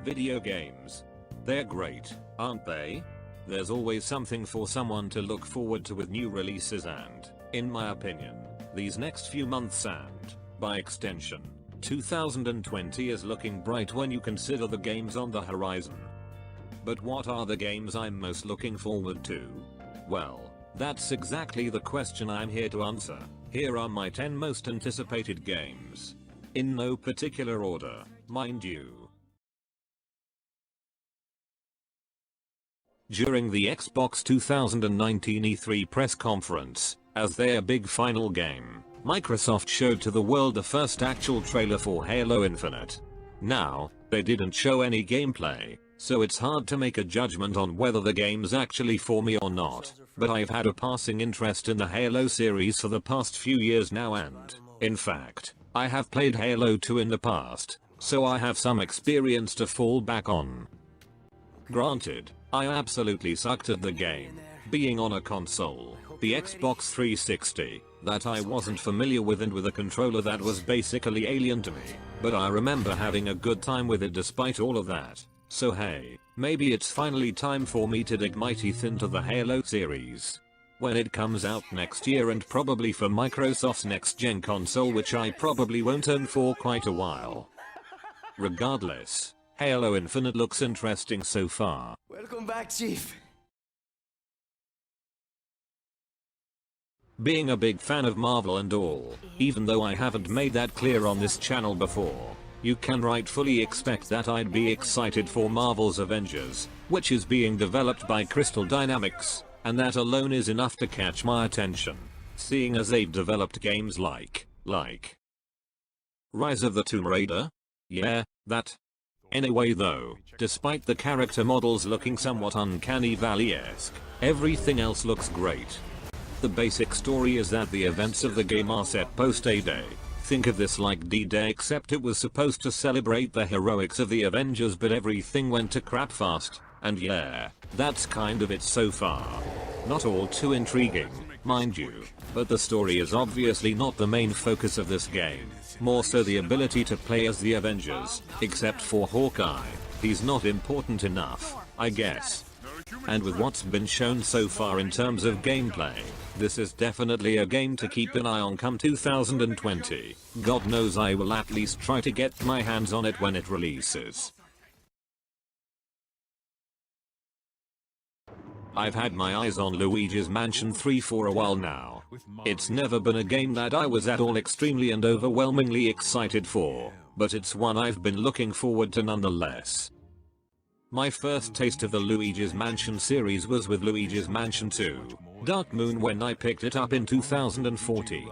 Video games. They're great, aren't they? There's always something for someone to look forward to with new releases and, in my opinion, these next few months and, by extension, 2020 is looking bright when you consider the games on the horizon. But what are the games I'm most looking forward to? Well, that's exactly the question I'm here to answer. Here are my 10 most anticipated games. In no particular order, mind you. During the Xbox 2019 E3 press conference, as their big final game, Microsoft showed to the world the first actual trailer for Halo Infinite. Now, they didn't show any gameplay, so it's hard to make a judgment on whether the game's actually for me or not, but I've had a passing interest in the Halo series for the past few years now and, in fact, I have played Halo 2 in the past, so I have some experience to fall back on. Granted, I absolutely sucked at the game, being on a console, the Xbox 360, that I wasn't familiar with and with a controller that was basically alien to me, but I remember having a good time with it despite all of that. So hey, maybe it's finally time for me to dig my teeth into the Halo series. When it comes out next year and probably for Microsoft's next gen console, which I probably won't own for quite a while. Regardless, Halo Infinite looks interesting so far. Welcome back, Chief. Being a big fan of Marvel and all, even though I haven't made that clear on this channel before, you can rightfully expect that I'd be excited for Marvel's Avengers, which is being developed by Crystal Dynamics, and that alone is enough to catch my attention, seeing as they've developed games like Rise of the Tomb Raider? Yeah, that. Anyway though, despite the character models looking somewhat uncanny valley-esque, everything else looks great. The basic story is that the events of the game are set post-A-Day. Think of this like D-Day, except it was supposed to celebrate the heroics of the Avengers, but everything went to crap fast, and yeah, that's kind of it so far. Not all too intriguing, mind you, but the story is obviously not the main focus of this game, more so the ability to play as the Avengers, except for Hawkeye. He's not important enough, I guess. And with what's been shown so far in terms of gameplay, this is definitely a game to keep an eye on come 2020. God knows I will at least try to get my hands on it when it releases. I've had my eyes on Luigis Mansion 3 for a while now. It's never been a game that I was at all extremely and overwhelmingly excited for, but it's one I've been looking forward to nonetheless. My first taste of the Luigis Mansion series was with Luigis Mansion 2, Dark Moon, when I picked it up in 2014.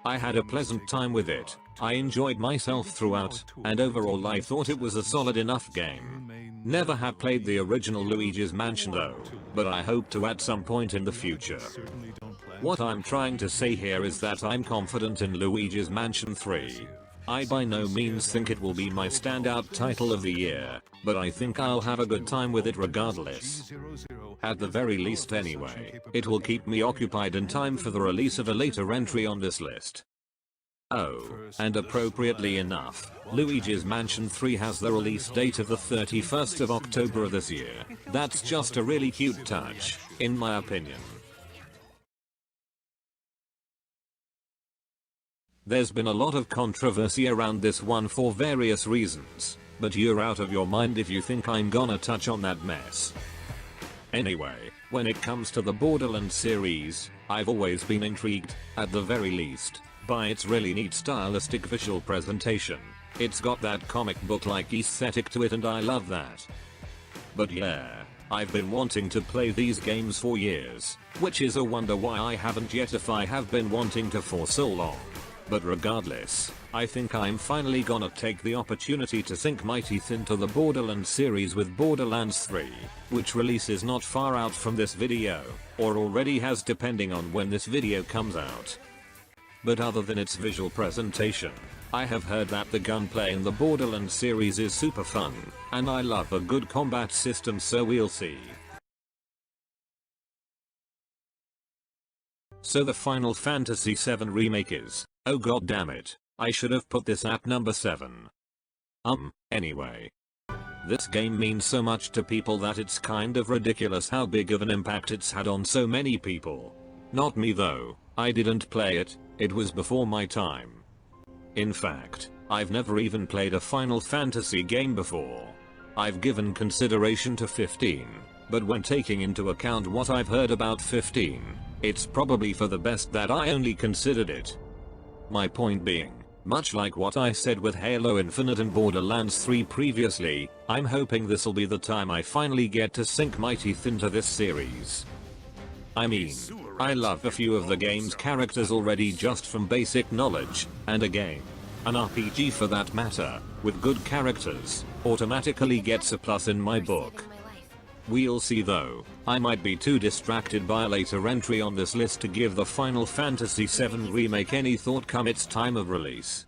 I had a pleasant time with it, I enjoyed myself throughout, and overall I thought it was a solid enough game. Never have played the original Luigis Mansion though, but I hope to at some point in the future. What I'm trying to say here is that I'm confident in Luigis Mansion 3. I by no means think it will be my standout title of the year, but I think I'll have a good time with it regardless. At the very least anyway, it will keep me occupied in time for the release of a later entry on this list. Oh, and appropriately enough, Luigis Mansion 3 has the release date of the 31st of October of this year. That's just a really cute touch, in my opinion. There's been a lot of controversy around this one for various reasons, but you're out of your mind if you think I'm gonna touch on that mess. Anyway, when it comes to the Borderlands series, I've always been intrigued, at the very least, by its really neat stylistic visual presentation. It's got that comic book-like aesthetic to it and I love that. But yeah, I've been wanting to play these games for years, which is a wonder why I haven't yet if I have been wanting to for so long. But regardless, I think I'm finally gonna take the opportunity to sink my teeth into the Borderlands series with Borderlands 3, which releases not far out from this video, or already has depending on when this video comes out. But other than its visual presentation, I have heard that the gunplay in the Borderlands series is super fun, and I love a good combat system, so we'll see. So the Final Fantasy VII Remake is, oh god damn it, I should have put this at number 7. Anyway. This game means so much to people that it's kind of ridiculous how big of an impact it's had on so many people. Not me though, I didn't play it, it was before my time. In fact, I've never even played a Final Fantasy game before. I've given consideration to 15, but when taking into account what I've heard about 15, it's probably for the best that I only considered it. My point being, much like what I said with Halo Infinite and Borderlands 3 previously, I'm hoping this'll be the time I finally get to sink my teeth into this series. I mean, I love a few of the game's characters already just from basic knowledge, and a game, an RPG for that matter, with good characters, automatically gets a plus in my book. We'll see though, I might be too distracted by a later entry on this list to give the Final Fantasy VII Remake any thought come its time of release.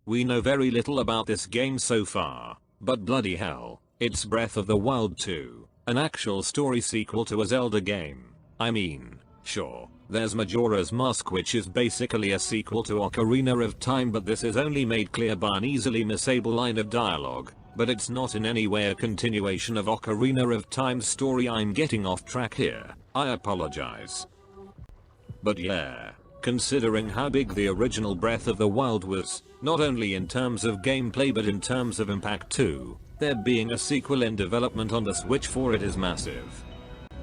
We know very little about this game so far, but bloody hell, it's Breath of the Wild 2, an actual story sequel to a Zelda game. I mean, sure, there's Majora's Mask which is basically a sequel to Ocarina of Time, but this is only made clear by an easily missable line of dialogue, but it's not in any way a continuation of Ocarina of Time's story. I'm getting off track here, I apologize. But yeah, considering how big the original Breath of the Wild was, not only in terms of gameplay but in terms of impact too, there being a sequel in development on the Switch for it is massive.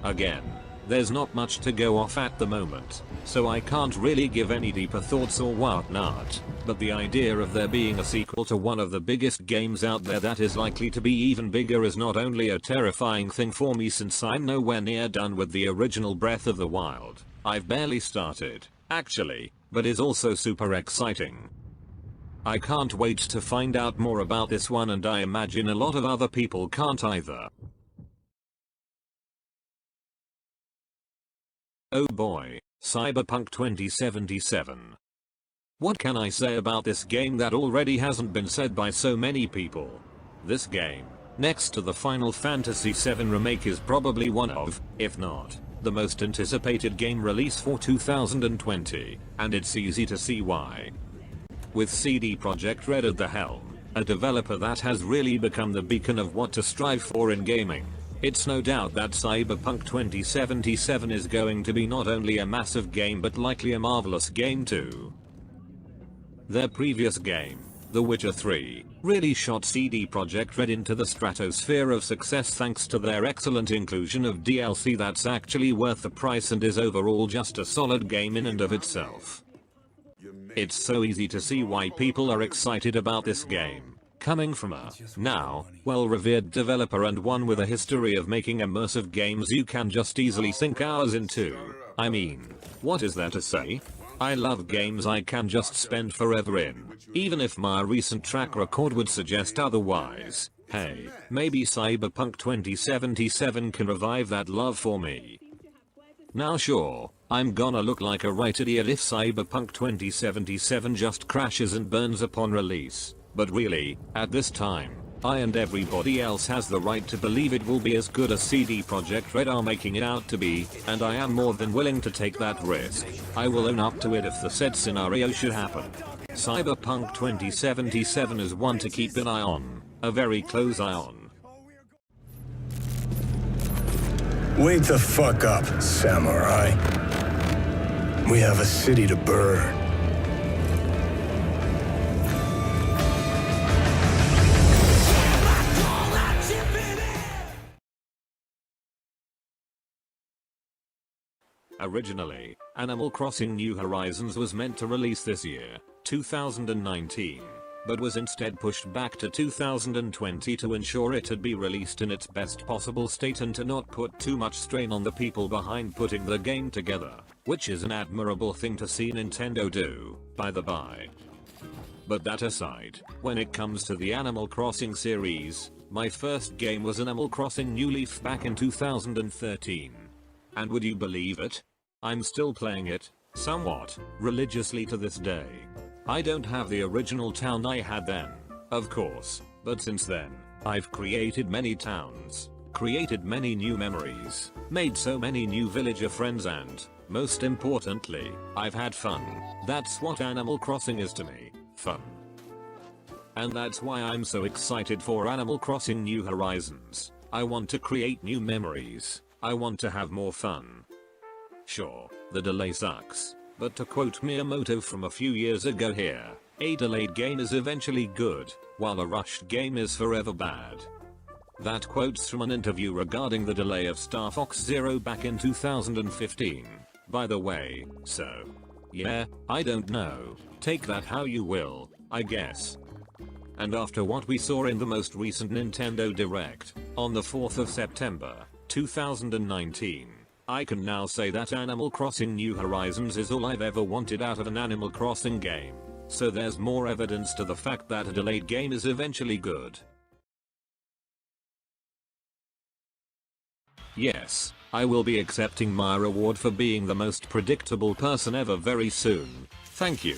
Again, there's not much to go off at the moment, so I can't really give any deeper thoughts or whatnot, but the idea of there being a sequel to one of the biggest games out there that is likely to be even bigger is not only a terrifying thing for me since I'm nowhere near done with the original Breath of the Wild, I've barely started, actually, but is also super exciting. I can't wait to find out more about this one, and I imagine a lot of other people can't either. Oh boy, Cyberpunk 2077. What can I say about this game that already hasn't been said by so many people? This game, next to the Final Fantasy VII Remake, is probably one of, if not, the most anticipated game release for 2020, and it's easy to see why. With CD Projekt Red at the helm, a developer that has really become the beacon of what to strive for in gaming, it's no doubt that Cyberpunk 2077 is going to be not only a massive game but likely a marvelous game too. Their previous game, The Witcher 3, really shot CD Projekt Red into the stratosphere of success thanks to their excellent inclusion of DLC that's actually worth the price and is overall just a solid game in and of itself. It's so easy to see why people are excited about this game. Coming from a, now, well-revered developer and one with a history of making immersive games you can just easily sink hours into. I mean, what is there to say? I love games I can just spend forever in, even if my recent track record would suggest otherwise. Hey, maybe Cyberpunk 2077 can revive that love for me. Now sure, I'm gonna look like a right idiot if Cyberpunk 2077 just crashes and burns upon release. But really, at this time, I and everybody else has the right to believe it will be as good as CD Projekt Red are making it out to be, and I am more than willing to take that risk. I will own up to it if the said scenario should happen. Cyberpunk 2077 is one to keep an eye on, a very close eye on. Wake the fuck up, samurai. We have a city to burn. Originally, Animal Crossing New Horizons was meant to release this year, 2019, but was instead pushed back to 2020 to ensure it'd be released in its best possible state and to not put too much strain on the people behind putting the game together, which is an admirable thing to see Nintendo do, by the by. But that aside, when it comes to the Animal Crossing series, my first game was Animal Crossing New Leaf back in 2013. And would you believe it? I'm still playing it, somewhat, religiously to this day. I don't have the original town I had then, of course, but since then, I've created many towns, created many new memories, made so many new villager friends and, most importantly, I've had fun. That's what Animal Crossing is to me, fun. And that's why I'm so excited for Animal Crossing New Horizons. I want to create new memories. I want to have more fun. Sure, the delay sucks, but to quote Miyamoto from a few years ago here, a delayed game is eventually good, while a rushed game is forever bad. That quote's from an interview regarding the delay of Star Fox Zero back in 2015. By the way, so yeah, I don't know, take that how you will, I guess. And after what we saw in the most recent Nintendo Direct, on the 4th of September, 2019, I can now say that Animal Crossing New Horizons is all I've ever wanted out of an Animal Crossing game, so there's more evidence to the fact that a delayed game is eventually good. Yes, I will be accepting my reward for being the most predictable person ever very soon, thank you.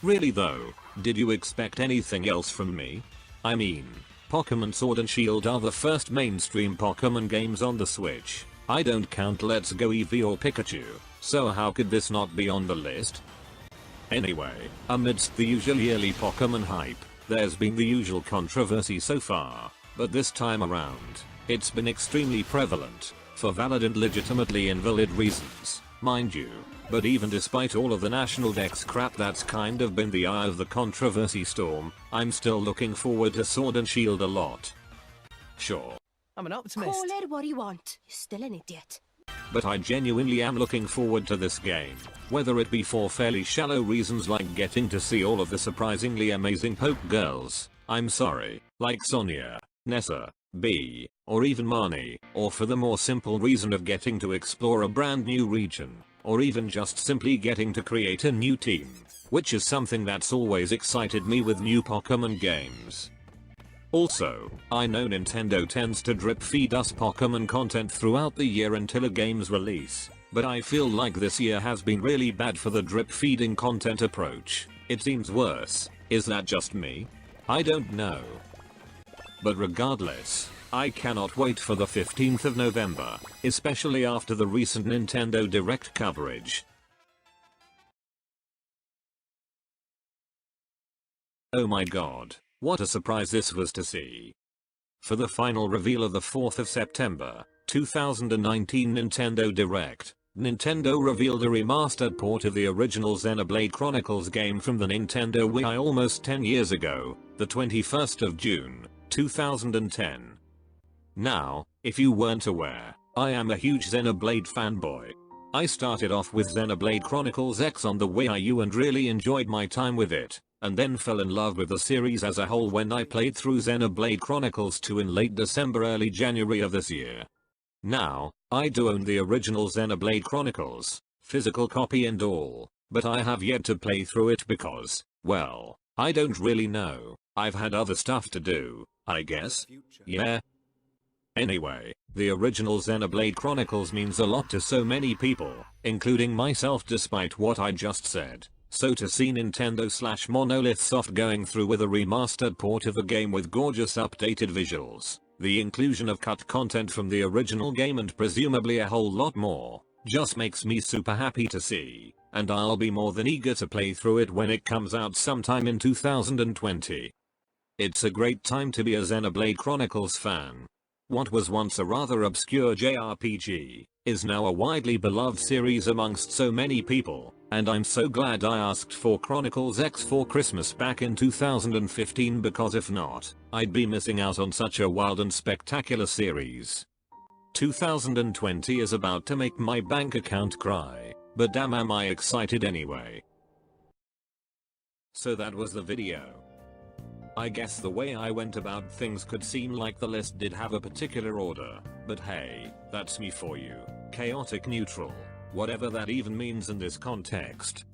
Really though, did you expect anything else from me? I mean, Pokémon Sword and Shield are the first mainstream Pokémon games on the Switch. I don't count Let's Go Eevee or Pikachu, so how could this not be on the list? Anyway, amidst the usual yearly Pokémon hype, there's been the usual controversy so far, but this time around, it's been extremely prevalent, for valid and legitimately invalid reasons, mind you. But even despite all of the National Dex crap that's kind of been the eye of the controversy storm, I'm still looking forward to Sword and Shield a lot. Sure. I'm an optimist. Call it what you want. You're still an idiot. But I genuinely am looking forward to this game, whether it be for fairly shallow reasons like getting to see all of the surprisingly amazing Poke girls, I'm sorry, like Sonia, Nessa, Bee, or even Marnie, or for the more simple reason of getting to explore a brand new region. Or even just simply getting to create a new team, which is something that's always excited me with new Pokémon games. Also, I know Nintendo tends to drip feed us Pokémon content throughout the year until a game's release, but I feel like this year has been really bad for the drip feeding content approach. It seems worse. Is that just me? I don't know. But regardless, I cannot wait for the 15th of November, especially after the recent Nintendo Direct coverage. Oh my god, what a surprise this was to see. For the final reveal of the 4th of September, 2019 Nintendo Direct, Nintendo revealed a remastered port of the original Xenoblade Chronicles game from the Nintendo Wii almost 10 years ago, the 21st of June, 2010. Now, if you weren't aware, I am a huge Xenoblade fanboy. I started off with Xenoblade Chronicles X on the Wii U and really enjoyed my time with it, and then fell in love with the series as a whole when I played through Xenoblade Chronicles 2 in late December early January of this year. Now, I do own the original Xenoblade Chronicles, physical copy and all, but I have yet to play through it because, well, I don't really know, I've had other stuff to do, I guess. Yeah. Anyway, the original Xenoblade Chronicles means a lot to so many people, including myself despite what I just said. So to see Nintendo/Monolith Soft going through with a remastered port of the game with gorgeous updated visuals, the inclusion of cut content from the original game and presumably a whole lot more, just makes me super happy to see, and I'll be more than eager to play through it when it comes out sometime in 2020. It's a great time to be a Xenoblade Chronicles fan. What was once a rather obscure JRPG, is now a widely beloved series amongst so many people, and I'm so glad I asked for Chronicles X for Christmas back in 2015 because if not, I'd be missing out on such a wild and spectacular series. 2020 is about to make my bank account cry, but damn am I excited anyway. So that was the video. I guess the way I went about things could seem like the list did have a particular order, but hey, that's me for you. Chaotic neutral. Whatever that even means in this context.